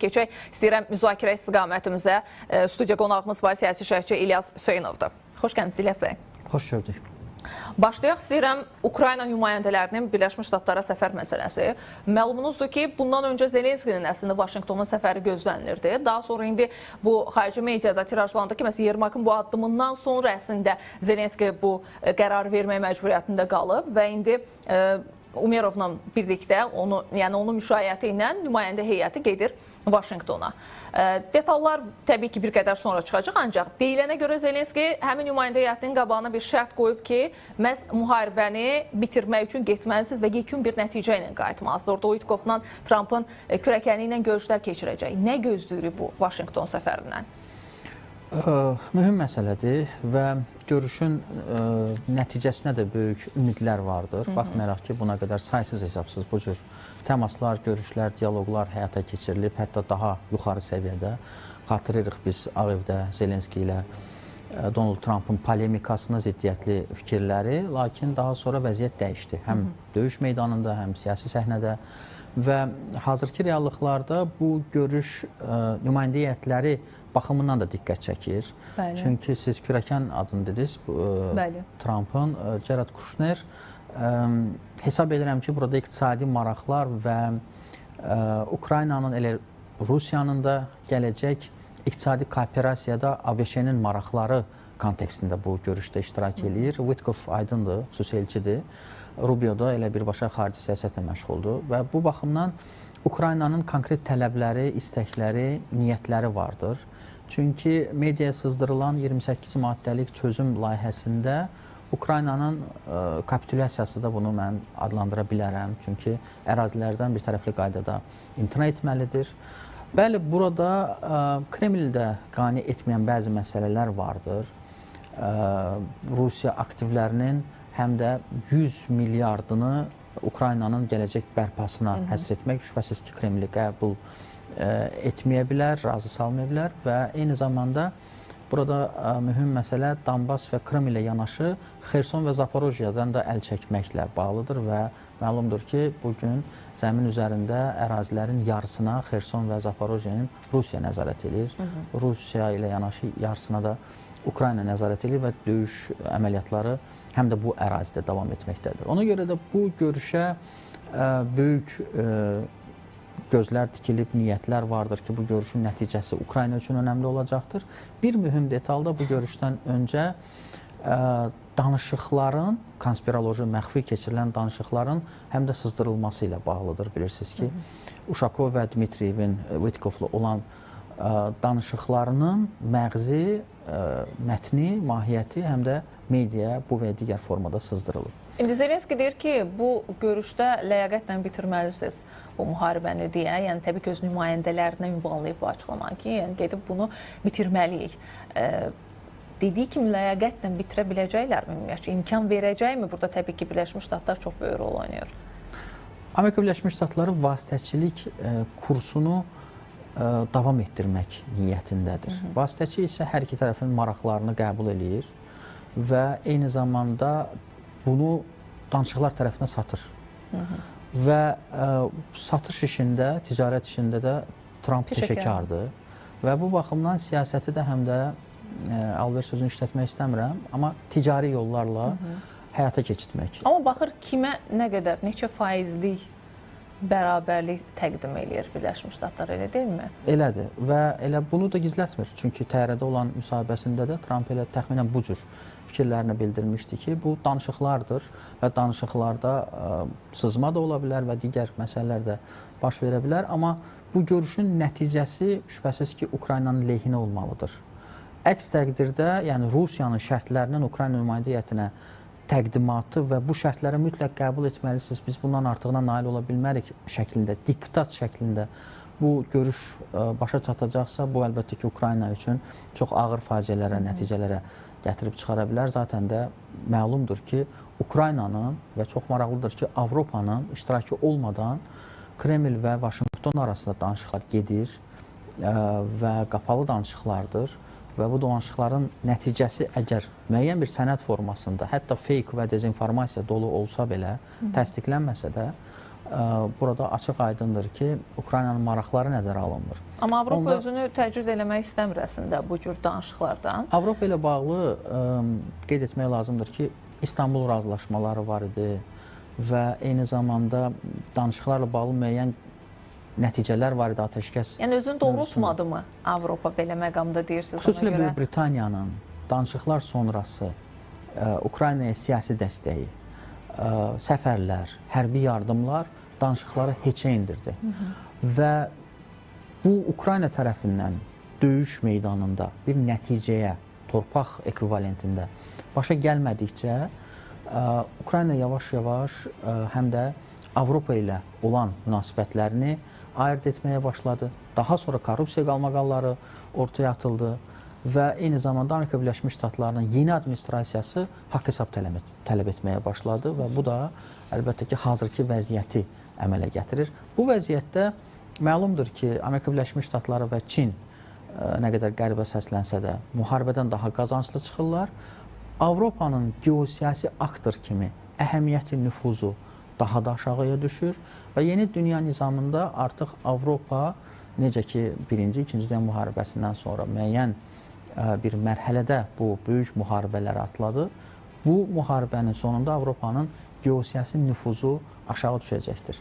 Keçək istəyirəm müzakirə istiqamətimizə. Studiya qonağımız var, siyasi şərhçi İlyas Hüseynovdur. Xoş gəlmisiniz İlyas bəy. Xoş gördük. Başlayaq istəyirəm Ukrayna nümayəndələrinin Birləşmiş Ştatlara səfər məsələsi. Məlumunuzdur ki, bundan öncə Zelenskinin əslində Vaşinqtona səfəri gözlənilirdi. Daha sonra indi bu xarici mediada tirajlandı ki, məsələn Yermakın bu addımından sonra əslində Zelenski bu qərar vermək məcburiyyətində qalıb və indi Umerovla birlikdə, onun müşayiəti ilə nümayəndə heyəti gedir Vaşinqtona. Detallar təbii ki, bir qədər sonra çıxacaq, ancaq deyilənə görə Zelenski həmin nümayəndə heyətinin qabağına bir şərt qoyub ki, məhz müharibəni bitirmək üçün getməlisiniz və yekun bir nəticə ilə qayıtmalısınız. Orada Uitkovla Trumpın kürəkəni ilə görüşlər keçirəcək. Nə gözləyirik bu Vaşinqton səfərindən? Mühüm məsələdir və görüşün nəticəsinə də böyük ümidlər vardır. Baxmayaraq ki, buna qədər saysız hesabsız bu cür təmaslar, görüşlər, diyaloqlar həyata keçirilib, hətta daha yuxarı səviyyədə. Xatırlayırıq biz Ağ Evdə Zelenski ilə Donald Trumpın polemikasına ziddiyyətli fikirləri, lakin daha sonra vəziyyət dəyişdi. Həm döyüş meydanında, həm siyasi səhnədə və hazırki reallıqlarda bu görüş nümayəndə heyətləri baxımından da diqqət çəkir. Bəli. Çünki siz kürəkən adını dediniz, Trumpın, Jared Kushner. Hesab edirəm ki, burada iqtisadi maraqlar və Ukraynanın, elə Rusiyanın da gələcək iqtisadi kooperasiyada ABŞ-nin maraqları kontekstində bu görüşdə iştirak edir. Uitkov aydındır, xüsusi elçidir. Rubio da elə birbaşa xarici siyasətlə məşğuldur və bu baxımdan Ukraynanın konkret tələbləri, istəkləri, niyyətləri vardır. Çünki mediaya sızdırılan 28 maddəlik çözüm layihəsində Ukraynanın kapitulyasiyası da bunu mən adlandıra bilərəm. Çünki ərazilərdən bir tərəfli qaydada imtina etməlidir. Bəli, burada Kremldə qane etməyən bəzi məsələlər vardır. Rusiya aktivlərinin həm də 100 milyardını Ukraynanın gələcək bərpasına həsr etmək şübhəsiz ki, Kremli qəbul etməyə bilər, razı salmaya bilər və eyni zamanda burada mühüm məsələ Donbas və Krım ilə yanaşı Xerson və Zaporojyadan da əl çəkməklə bağlıdır və məlumdur ki, bugün zəmin üzərində ərazilərin yarısına Xerson və Zaporojyanın Rusiya nəzarət edir. Rusiya ilə yanaşı yarısına da Ukrayna nəzarət edir və döyüş əməliyyatları həm də bu ərazidə davam etməkdədir. Ona görə də bu görüşə böyük gözlər tikilib, niyyətlər vardır ki, bu görüşün nəticəsi Ukrayna üçün önəmli olacaqdır. Bir mühüm detal da bu görüşdən öncə danışıqların, konspiroloji məxfi keçirilən danışıqların həm də sızdırılması ilə bağlıdır. Bilirsiniz ki, Uşakov və Dmitriyevin Uitkovla olan danışıqlarının məğzi, mətni, mahiyyəti həm də mediaya bu və digər formada sızdırılır. İndi Zelenski deyir ki, bu görüşdə ləyaqətlə bitirməlisiniz bu müharibəni deyə, yəni təbii ki, öz nümayəndələrinə ünvanlayıb bu açıqlamanı ki, yəni gedib bunu bitirməliyik. Dediyi kimi ləyaqətlə bitirə biləcəklərmi ümumiyyətcə? İmkan verəcəkmi? Burada təbii ki, Birləşmiş Ştatlar çox böyük rol oynayır. Amerika Birləşmiş Ştatları vasitəçilik kursunu davam etdirmək niyyətindədir. Vasitəçi isə hər iki tərəfin maraqlarını qəbul edir və eyni zamanda bunu danışıqlar tərəfinə satır. Və satış işində, ticarət işində də Trump peşəkardır. Və bu baxımdan siyasəti də həm də alver sözünü işlətmək istəmirəm, amma ticari yollarla həyata keçirtmək. Amma baxır kimə nə qədər, neçə faizlik bərabərlik təqdim eləyir Birləşmiş Ştatlar, elə deyilmi? Elədir və elə bunu da gizlətmir. Çünki TR-də olan müsahibəsində də Trump elə təxminən bu cür fikirlərini bildirmişdi ki, bu danışıqlardır və danışıqlarda sızma da ola bilər və digər məsələlər də baş verə bilər. Amma bu görüşün nəticəsi şübhəsiz ki, Ukraynanın lehinə olmalıdır. Əks təqdirdə, yəni Rusiyanın şərtlərinin Ukrayna nümayəndə heyətinə təqdimatı və bu şərtləri mütləq qəbul etməlisiniz, biz bundan artığına nail ola bilmərik şəklində, diktat şəklində bu görüş başa çatacaqsa, bu əlbəttə ki, Ukrayna üçün çox ağır faciələrə, nəticələrə gətirib çıxara bilər. Zaten də məlumdur ki, Ukraynanın və çox maraqlıdır ki, Avropanın iştirakı olmadan Kreml və Vaşinqton arasında danışıqlar gedir və qapalı danışıqlardır. Və bu danışıqların nəticəsi əgər müəyyən bir sənəd formasında, hətta fake və dezinformasiya dolu olsa belə, təsdiqlənməsə də, burada açıq aydındır ki, Ukraynanın maraqları nəzərə alınmır. Amma Avropa özünü təcrid eləmək istəmir əslində bu cür danışıqlardan. Avropa ilə bağlı qeyd etmək lazımdır ki, İstanbul razılaşmaları var idi və eyni zamanda danışıqlarla bağlı müəyyən nəticələr var idi, atəşkəs. Yəni özünü doğrultmadı mı Avropa belə məqamda deyirsiniz? Xüsusilə Böyük Britaniyanın danışıqlar sonrası Ukraynaya siyasi dəstəyi, səfərlər, hərbi yardımlar danışıqları heçə indirdi. Və bu Ukrayna tərəfindən döyüş meydanında bir nəticəyə, torpaq ekvivalentində başa gəlmədikcə Ukrayna yavaş-yavaş həm də Avropa ilə olan münasibətlərini ayırd etməyə başladı. Daha sonra korrupsiya qalmaqalları ortaya atıldı və eyni zamanda Amerika Birləşmiş Ştatlarının yeni administrasiyası haqq hesab tələb etməyə başladı və bu da əlbəttə ki, hazırki vəziyyəti əmələ gətirir. Bu vəziyyətdə məlumdur ki, Amerika Birləşmiş Ştatları və Çin nə qədər qəribə səslənsə də müharibədən daha qazanclı çıxırlar. Avropanın geosiyasi aktor kimi əhəmiyyəti, nüfuzu daha da aşağıya düşür və yeni dünya nizamında artıq Avropa necə ki, Birinci, İkinci Dünya müharibəsindən sonra müəyyən bir mərhələdə bu böyük müharibələri atladı. Bu müharibənin sonunda Avropanın geosiyasi nüfuzu aşağı düşəcəkdir.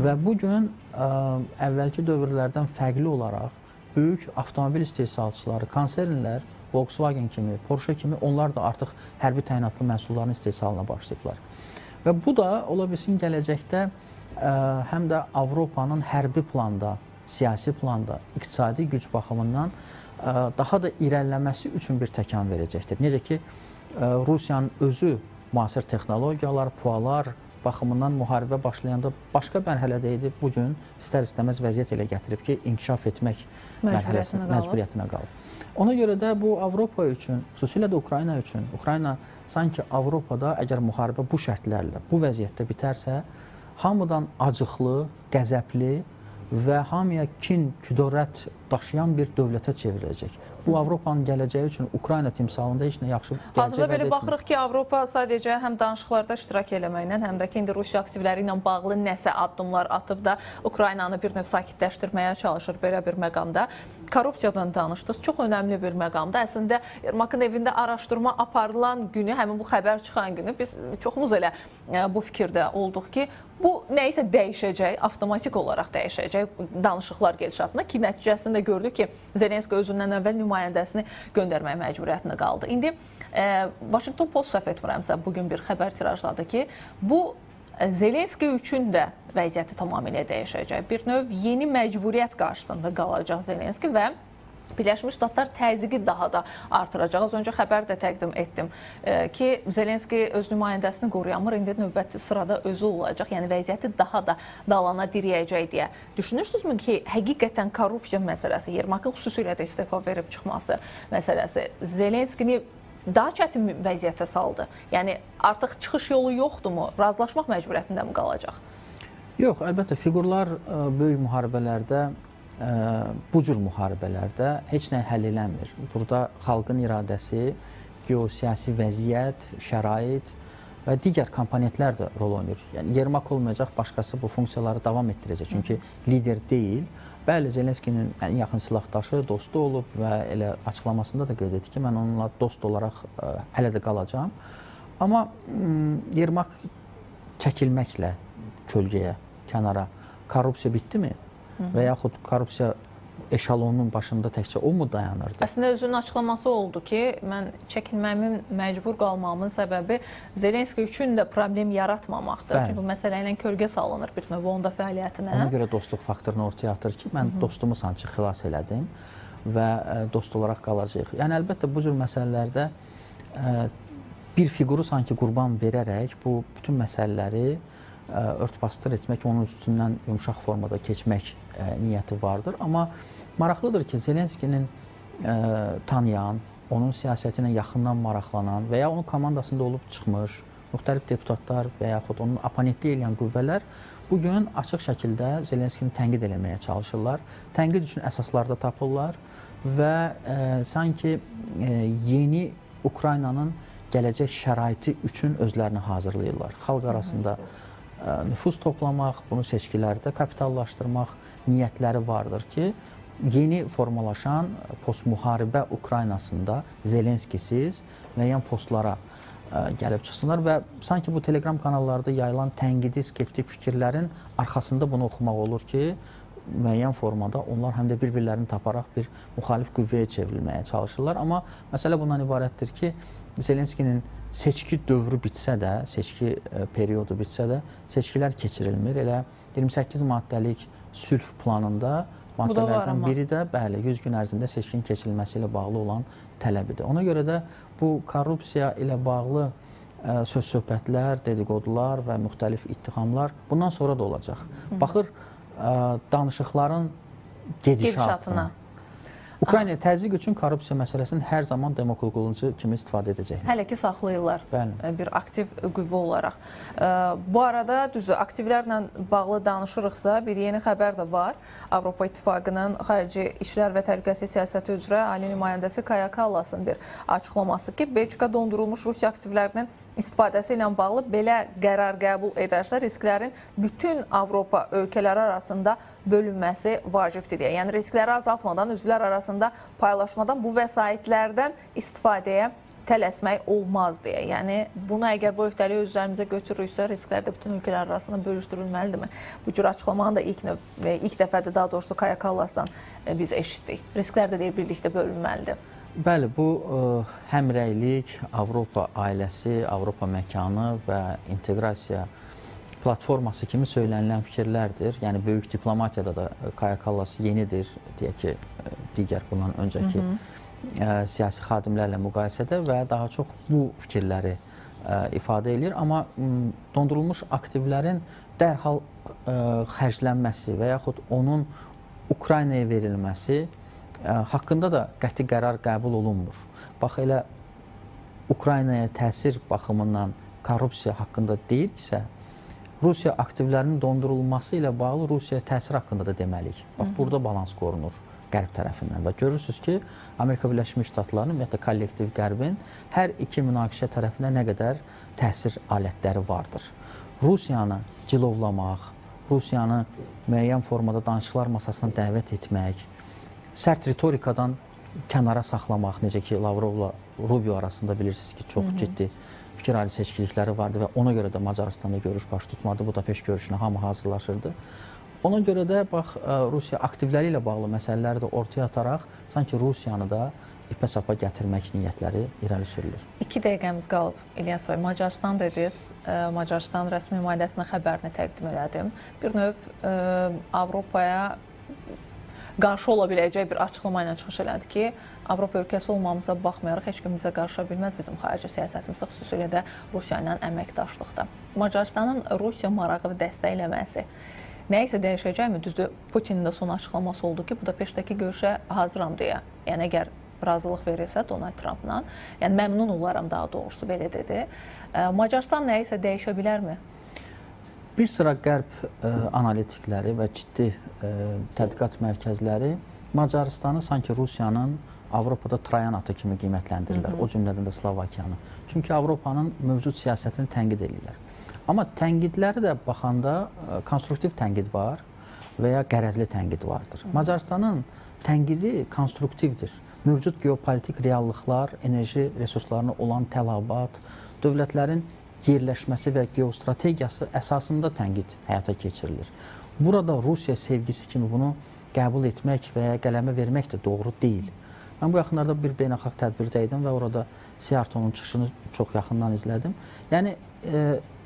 Və bugün əvvəlki dövrlərdən fərqli olaraq böyük avtomobil istehsalçıları, konsernlər, Volkswagen kimi, Porsche kimi onlar da artıq hərbi təyinatlı məhsulların istehsalına başlayıblar. Və bu da ola bilsin gələcəkdə həm də Avropanın hərbi planda, siyasi planda, iqtisadi güc baxımından daha da irəliləməsi üçün bir təkan verəcəkdir. Necə ki, Rusiyanın özü müasir texnologiyalar, pualar baxımından müharibə başlayanda başqa mərhələdə idi. Bugün istər-istəməz vəziyyət elə gətirib ki, inkişaf etmək məcburiyyətinə qalıb. Ona görə də bu Avropa üçün, xüsusilə də Ukrayna üçün, Ukrayna sanki Avropada əgər müharibə bu şərtlərlə, bu vəziyyətdə bitərsə, hamıdan acıqlı, qəzəbli və hamıya kin, küdurət daşıyan bir dövlətə çevriləcək. Bu Avropanın gələcəyi üçün Ukrayna timsalında heç nə yaxşı gələcək vəd etmir. Hazırda belə baxırıq ki, Avropa sadəcə həm danışıqlarda iştirak eləməklə, həm də ki, indi Rusiya aktivləri ilə bağlı nəsə addımlar atıb da Ukraynanı bir növ sakitləşdirməyə çalışır belə bir məqamda. Korrupsiyadan danışdınız, çox önəmli bir məqamda. Əslində, Yermakın evində araşdırma aparılan günü, həmin bu xəbər çıxan günü biz çoxumuz elə bu fikirdə olduq ki, bu nəyisə dəyişəcək, avtomatik olaraq dəyişəcək danışıqlar gedişatında ki, nəticəsində gördük ki, Zelenski özündən əvvəl nümayəndəsini göndərmək məcburiyyətində qaldı. İndi Washington Post səhv etmirəmsə bugün bir xəbər tirajladı ki, bu Zelenski üçün də vəziyyəti tamamilə dəyişəcək. Bir növ yeni məcburiyyət qarşısında qalacaq Zelenski və Birləşmiş Ştatlar təzyiqi daha da artıracaq. Az öncə xəbər də təqdim etdim ki, Zelenski öz nümayəndəsini qoruyamır, indi növbəti sırada özü olacaq. Yəni vəziyyəti daha da dalana diriyəcək deyə. Düşünürsünüzmü ki, həqiqətən korrupsiya məsələsi, Yermakın xüsusilə də istefa verib çıxması məsələsi Zelenskini daha çətin vəziyyətə saldı? Yəni artıq çıxış yolu yoxdurmu? Razılaşmaq məcburiyyətində mi qalacaq? Yox, əlbəttə fiqurlar böyük müharibələrdə bu cür müharibələrdə heç nə həll eləmir. Burada xalqın iradəsi, geosiyasi vəziyyət, şərait və digər komponentlər də rol oynayır. Yəni Yermak olmayacaq, başqası bu funksiyaları davam etdirəcək. Çünki lider deyil. Bəli, Zelenskinin ən yaxın silahdaşı, dostu olub və elə açıqlamasında da qeyd etdi ki, mən onunla dost olaraq hələ də qalacağam. Amma Yermak çəkilməklə kölgəyə, kənara korrupsiya bitdimi? Və yaxud korrupsiya eşalonunun başında təkcə o mu dayanırdı? Əslində özünün açıqlaması oldu ki, mən çəkinməmin, məcbur qalmamın səbəbi Zelenski üçün də problem yaratmamaqdır. Çünki bu məsələ ilə kölgə salınır bir növ onda fəaliyyətinə. Ona görə dostluq faktorunu ortaya atır ki, mən dostumu sanki xilas elədim və dost olaraq qalacaq. Yəni əlbəttə bu cür məsələlərdə bir fiquru sanki qurban verərək bu bütün məsələləri örtbasdır etmək, onun üstündən yumuşaq formada keçmək niyyəti vardır. Amma maraqlıdır ki, Zelenskinin tanıyan, onun siyasəti ilə yaxından maraqlanan və ya onun komandasında olub çıxmış müxtəlif deputatlar və yaxud onun oponentlik edən qüvvələr bugün açıq şəkildə Zelenskini tənqid eləməyə çalışırlar. Tənqid üçün əsaslarda tapırlar və sanki yeni Ukraynanın gələcək şəraiti üçün özlərini hazırlayırlar. Xalq arasında nüfuz toplamaq, bunu seçkilərdə kapitallaşdırmaq niyyətləri vardır ki, yeni formalaşan postmüharibə Ukraynasında Zelenskisiz müəyyən postlara gəlib çıxsınlar və sanki bu Telegram kanallarda yayılan tənqidi, skeptik fikirlərin arxasında bunu oxumaq olur ki, müəyyən formada onlar həm də bir-birlərini taparaq bir müxalif qüvvəyə çevrilməyə çalışırlar. Amma məsələ bundan ibarətdir ki, Zelenskinin seçki dövrü bitsə də, seçki periodu bitsə də, seçkilər keçirilmir. Elə 28 maddəlik sülh planında maddələrdən biri də, bəli, 100 gün ərzində seçkin keçirilməsi ilə bağlı olan tələbidir. Ona görə də bu korrupsiya ilə bağlı söz-söhbətlər, dedikodular və müxtəlif ittihamlar bundan sonra da olacaq. Baxır danışıqların gedişatına. Ukraynaya təzyiq üçün korrupsiya məsələsinin hər zaman demokratçı kimi istifadə edəcəklər. Hələ ki saxlayırlar bir aktiv qüvvə olaraq. Bu arada düzdür, aktivlərlə bağlı danışırıqsa bir yeni xəbər də var. Avropa İttifaqının xarici işlər və təhlükəsizlik siyasəti üzrə ali nümayəndəsi Kaja Kallasın bir açıqlaması ki, Belçika dondurulmuş Rusiya aktivlərinin istifadəsi ilə bağlı belə qərar qəbul edərsə risklərin bütün Avropa ölkələri arasında bölünməsi vacibdir deyə. Yəni riskləri azaltmadan, üzvlər arasında paylaşmadan bu vəsaitlərdən istifadəyə tələsmək olmaz deyə. Yəni bunu əgər bu öhdəliyi özlərimizə götürürüksə, risklər də bütün ölkələr arasında bölüşdürülməlidirmi? Bu cür açıqlamanı da ilk dəfədir, daha doğrusu Kaja Kallasdan biz eşitdik. Risklər də deyir birlikdə bölünməlidir. Bəli, bu həmrəylik, Avropa ailəsi, Avropa məkanı və inteqrasiya platforması kimi söylənilən fikirlərdir. Yəni, böyük diplomatiyada da Kaja Kallas yenidir, deyək ki, digər bundan öncəki siyasi xadimlərlə müqayisədə və daha çox bu fikirləri ifadə edir. Amma dondurulmuş aktivlərin dərhal xərclənməsi və yaxud onun Ukraynaya verilməsi haqqında da qəti qərar qəbul olunmur. Bax, elə Ukraynaya təsir baxımından korrupsiya haqqında deyirsə, Rusiya aktivlərinin dondurulması ilə bağlı Rusiya təsir haqqında da deməliyik. Bax, burada balans qorunur Qərb tərəfindən və görürsünüz ki, Amerika Birləşmiş Ştatlarının, ümumiyyətlə kollektiv Qərbin hər iki münaqişə tərəfinə nə qədər təsir alətləri vardır. Rusiyanı cilovlamaq, Rusiyanı müəyyən formada danışıqlar masasına dəvət etmək, sərt ritorikadan kənara saxlamaq, necə ki, Lavrovla Rubio arasında bilirsiniz ki, çox ciddi fikir ayrı seçkilikləri vardı və ona görə də Macaristanda görüş baş tutmadı. Budapeşt görüşünə hamı hazırlaşırdı. Ona görə də, bax, Rusiya aktivləri ilə bağlı məsələləri də ortaya ataraq, sanki Rusiyanı da ipə-sapa gətirmək niyyətləri irəli sürülür. 2 dəqiqəmiz qalıb, İlyas bəy. Macarıstan dediniz, Macarıstan rəsmi nümayəndəsinə xəbərini təqdim elədim. Bir növ Avropaya qarşı ola biləcək bir açıqlama ilə çıxış elədi ki, Avropa ölkəsi olmamıza baxmayaraq heç kim bizə qarışa bilməz bizim xarici siyasətimizdə, xüsusilə də Rusiya ilə əməkdaşlıqda. Macaristanın Rusiya marağı və dəstəkləməsi nə isə dəyişəcəkmi? Düzdür, Putinin də son açıqlaması oldu ki, Budapeştdəki görüşə hazıram deyə. Yəni, əgər razılıq verirsə Donald Trumpla, yəni məmnun olaram daha doğrusu, belə dedi. Macaristan nə isə dəyişə bilərmi? Bir sıra qərb analitikləri və ciddi tədqiqat mərkəzləri Macaristanı sanki Rusiyanın Avropada Troyan atı kimi qiymətləndirirlər, o cümlədən də Slovakiyanı. Çünki Avropanın mövcud siyasətini tənqid edirlər. Amma tənqidləri də baxanda konstruktiv tənqid var və ya qərəzli tənqid vardır. Macaristanın tənqidi konstruktivdir. Mövcud geopolitik reallıqlar, enerji resurslarına olan tələbat, dövlətlərin yerləşməsi və geostrategiyası əsasında tənqid həyata keçirilir. Burada Rusiya sevgisi kimi bunu qəbul etmək və ya qələmə vermək də doğru deyil. Mən bu yaxınlarda bir beynəlxalq tədbirdə idim və orada Siartonun çıxışını çox yaxından izlədim. Yəni,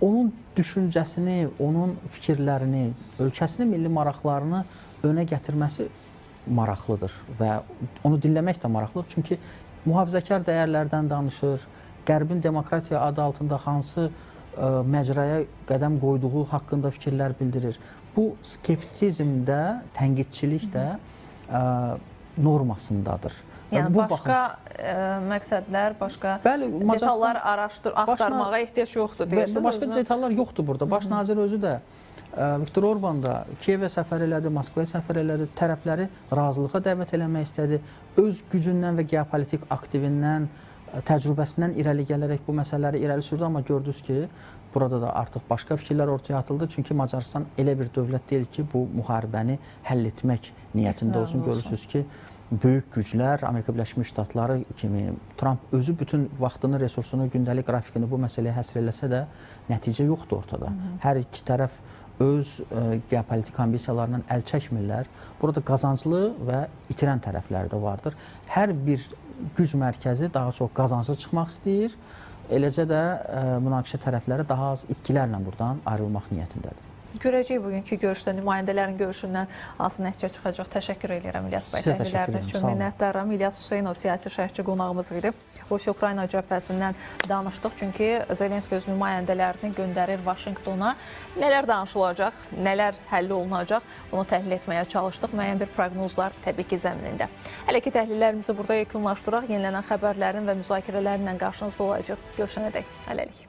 onun düşüncəsini, onun fikirlərini, ölkəsinin milli maraqlarını önə gətirməsi maraqlıdır və onu dinləmək də maraqlıdır. Çünki mühafizəkar dəyərlərdən danışır, Qərbin demokratiya adı altında hansı məcraya qədəm qoyduğu haqqında fikirlər bildirir. Bu skeptizmdə, tənqidçilik də normasındadır. Yəni, başqa məqsədlər, başqa detallar axtarmağa ehtiyac yoxdur deyirsiniz. Başqa detallar yoxdur burada. Baş nazir özü də Viktor Orban da Kiyevə səfər elədi, Moskvaya səfər elədi, tərəfləri razılığa dəvət eləmək istədi. Öz gücündən və geopolitik aktivindən təcrübəsindən irəli gələrək bu məsələləri irəli sürdü, amma gördünüz ki, burada da artıq başqa fikirlər ortaya atıldı. Çünki Macarıstan elə bir dövlət deyil ki, bu müharibəni həll etmək niyyətində olsun. Görürsünüz ki, böyük güclər, Amerika Birləşmiş Ştatları kimi, Trump özü bütün vaxtını, resursunu, gündəlik qrafikini bu məsələyə həsr eləsə də nəticə yoxdur ortada. Hər iki tərəf öz geopolitik ambisiyalarından əl çəkmirlər. Burada qazanclı və itirən tərəfləri də vardır. Hər bir güc mərkəzi daha çox qazanclı çıxmaq istəyir. Eləcə də münaqişə tərəfləri daha az itkilərlə buradan ayrılmaq niyyətindədir. Görəcəyik bugünkü görüşdə nümayəndələrin görüşündən hansı nəticə çıxacaq. Təşəkkür edirəm İlyas bəy təhlilləriniz üçün. Minnətdaram. İlyas Hüseynov siyasi şərhçi qonağımız idi. Rusiya-Ukrayna cəbhəsindən danışdıq. Çünki Zelenski öz nümayəndələrini göndərir Vaşinqtona. Nələr danışılacaq, nələr həll olunacaq, onu təhlil etməyə çalışdıq. Müəyyən bir proqnozlar təbii ki zəminində. Hələ ki təhlillərimizi burada yekunlaşdıraq. Yenilənən xəbərlərin və müzakirələrlə qarşınızda olacaq. Görüşənədək. Hələlik.